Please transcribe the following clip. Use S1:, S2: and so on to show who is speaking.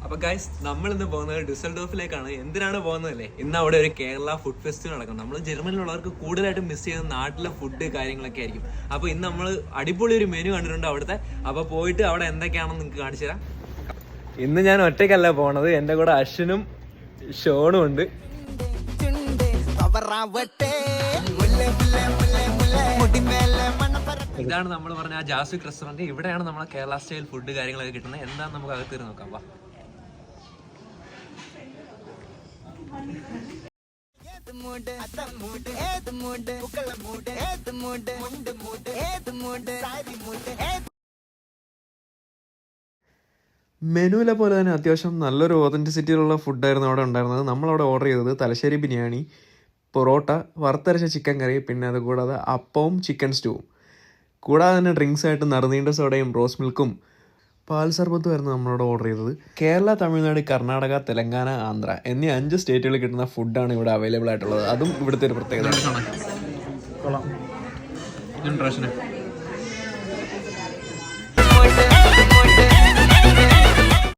S1: അപ്പൊ ഗൈസ് നമ്മൾ ഇന്ന് പോകുന്നത് ഡുസൽഡോഫിലേക്കാണ്. എന്തിനാണ് പോകുന്നതല്ലേ, ഇന്ന് അവിടെ ഒരു കേരള ഫുഡ് ഫെസ്റ്റിവൽ നടക്കും. നമ്മൾ ജർമ്മനിലുള്ളവർക്ക് കൂടുതലായിട്ടും മിസ് ചെയ്യുന്ന നാട്ടിലെ ഫുഡ് കാര്യങ്ങളൊക്കെ ആയിരിക്കും. അപ്പൊ ഇന്ന് നമ്മൾ അടിപൊളി ഒരു മെനു കണ്ടിട്ടുണ്ട് അവിടുത്തെ. അപ്പൊ പോയിട്ട് അവിടെ എന്തൊക്കെയാണെന്ന് നിങ്ങൾക്ക് കാണിച്ചു തരാം. ഇന്ന് ഞാൻ ഒറ്റയ്ക്കല്ല പോണത്, എന്റെ കൂടെ അശ്വിനും ഷോണും ഉണ്ട്. ഇതാണ് നമ്മൾ പറഞ്ഞ ആ ജാസ്വിക് റെസ്റ്റോറന്റ്. ഇവിടെയാണ് നമ്മളെ കേരള സ്റ്റൈൽ ഫുഡ് കാര്യങ്ങളൊക്കെ കിട്ടുന്നത്. എന്താണെന്ന് നമുക്ക് അകത്തേറി നോക്കാം. വാ. മെനുവിലെ പോലെ തന്നെ അത്യാവശ്യം നല്ലൊരു ഓതൻറ്റിസിറ്റിയിലുള്ള ഫുഡായിരുന്നു അവിടെ ഉണ്ടായിരുന്നത്. നമ്മളവിടെ ഓർഡർ ചെയ്തത് തലശ്ശേരി ബിരിയാണി, പൊറോട്ട, വറുത്തരച്ച ചിക്കൻ കറി, പിന്നെ അതുകൂടാതെ അപ്പവും ചിക്കൻ സ്റ്റൂവും. കൂടാതെ തന്നെ ഡ്രിങ്ക്സ് ആയിട്ട് നറുനീണ്ട സോഡയും റോസ് മിൽക്കും പാൽ സർബത്തും ആയിരുന്നു നമ്മളോട് ഓർഡർ ചെയ്തത്. കേരള, തമിഴ്നാട്, കർണാടക, തെലങ്കാന, ആന്ധ്ര എന്നീ 5 സ്റ്റേറ്റുകളിൽ കിട്ടുന്ന ഫുഡാണ് ഇവിടെ അവൈലബിൾ ആയിട്ടുള്ളത്. അതും ഇവിടുത്തെ ഒരു പ്രത്യേകത.